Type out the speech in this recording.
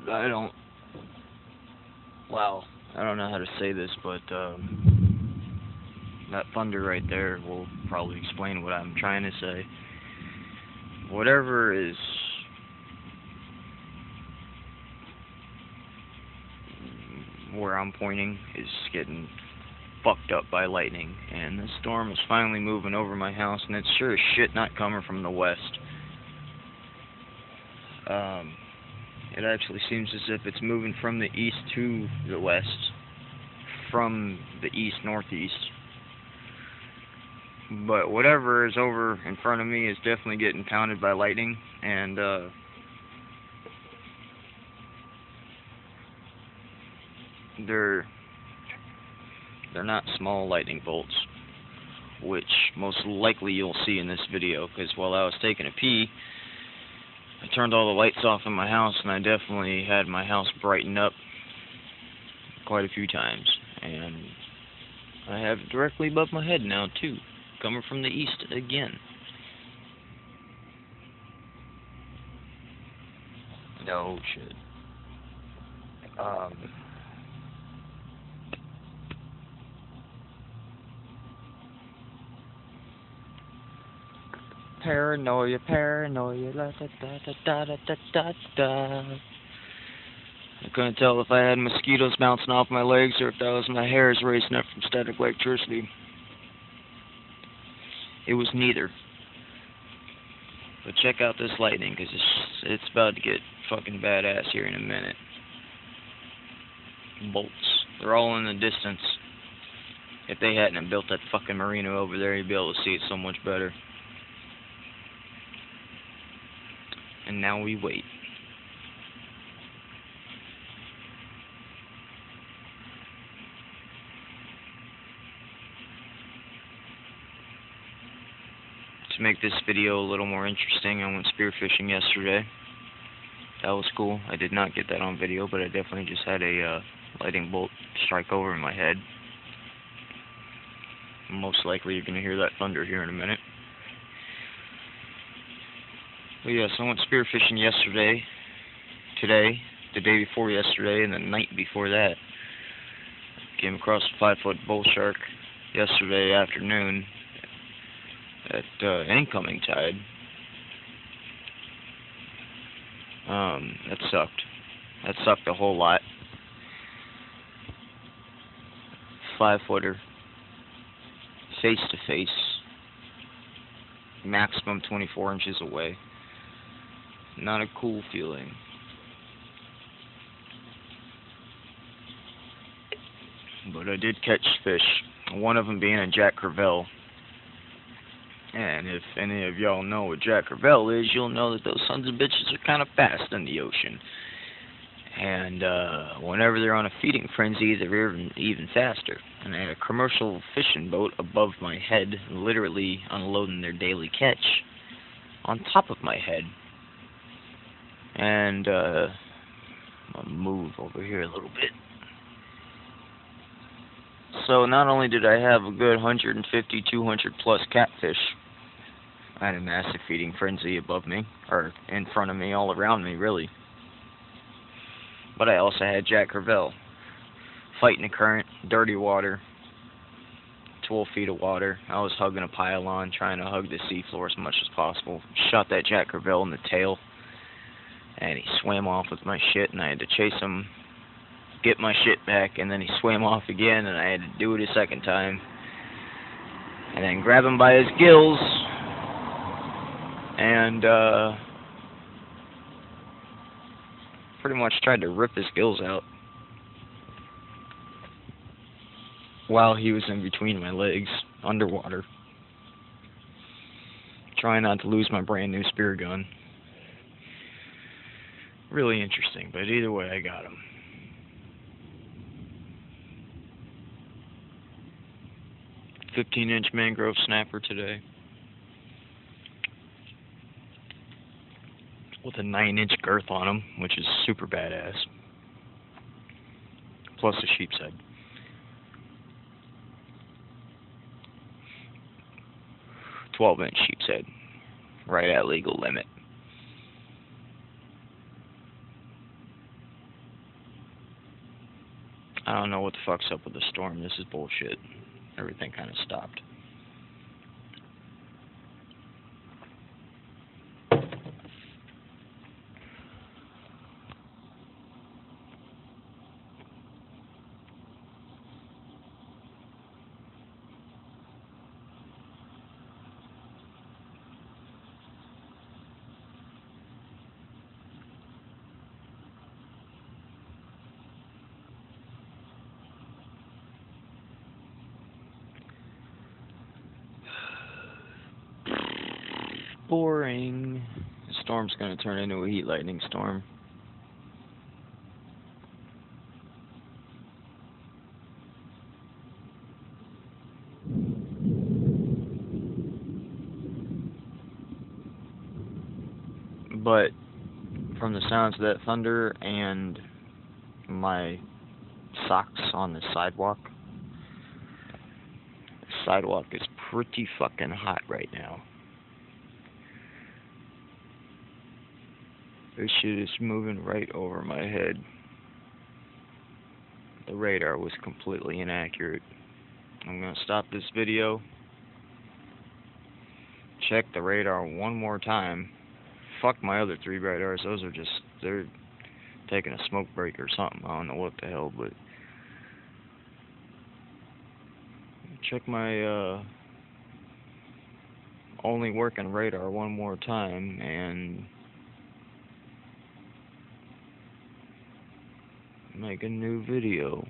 I don't, wow, I don't know how to say this, but that thunder right there will probably explain what I'm trying to say. Whatever is where I'm pointing is getting fucked up by lightning, and the storm is finally moving over my house, and it's sure as shit not coming from the west. Um, it actually seems as if it's moving from the east to the west, from the east northeast. But whatever is over in front of me is definitely getting pounded by lightning, and they're they're not small lightning bolts, which most likely you'll see in this video, because while I was taking a pee, I turned all the lights off in my house, and I definitely had my house brighten up quite a few times. And I have it directly above my head now, too, coming from the east again. No shit. Paranoia, paranoia, la da da da da da da da. I couldn't tell if I had mosquitoes bouncing off my legs or if that was my hairs racing up from static electricity. It was neither. But check out this lightning, because it's about to get fucking badass here in a minute. Bolts. They're all in the distance. If they hadn't built that fucking marina over there, you'd be able to see it so much better. And now we wait. To make this video a little more interesting, I went spearfishing yesterday. That was cool. I did not get that on video, but I definitely just had a lightning bolt strike over my head. Most likely you're going to hear that thunder here in a minute. But yes, I went spearfishing yesterday, today, the day before yesterday, and the night before that. Came across a 5-foot bull shark yesterday afternoon at incoming tide. That sucked. That sucked a whole lot. 5-footer, face to face, maximum 24 inches away. Not a cool feeling. But I did catch fish, one of them being a Jack Crevalle. And if any of y'all know what Jack Crevalle is, you'll know that those sons of bitches are kind of fast in the ocean. And whenever they're on a feeding frenzy, they're even faster. And I had a commercial fishing boat above my head, literally unloading their daily catch on top of my head. And I'll move over here a little bit. So not only did I have a good 150, 200 plus catfish, I had a massive feeding frenzy above me, or in front of me, all around me, really. But I also had Jack Crevalle, fighting the current, dirty water, 12 feet of water. I was hugging a pylon, trying to hug the seafloor as much as possible. Shot that Jack Crevalle in the tail, and he swam off with my shit, and I had to chase him, get my shit back, and then he swam off again, and I had to do it a second time, and then grab him by his gills, and pretty much tried to rip his gills out while he was in between my legs, underwater, trying not to lose my brand new spear gun. Really interesting, but either way, I got him. 15-inch mangrove snapper today, with a 9-inch girth on them, which is super badass, plus a sheep's head. 12-inch sheep's head, right at legal limit. I don't know what the fuck's up with the storm. This is bullshit. Everything kind of stopped. Boring. The storm's gonna turn into a heat lightning storm. But from the sounds of that thunder and my socks on the sidewalk is pretty fucking hot right now. This shit is moving right over my head. The radar was completely inaccurate. I'm gonna stop this video, check the radar one more time. Fuck my other 3 radars, those are just, they're taking a smoke break or something. I don't know what the hell, but check my only working radar one more time and make a new video.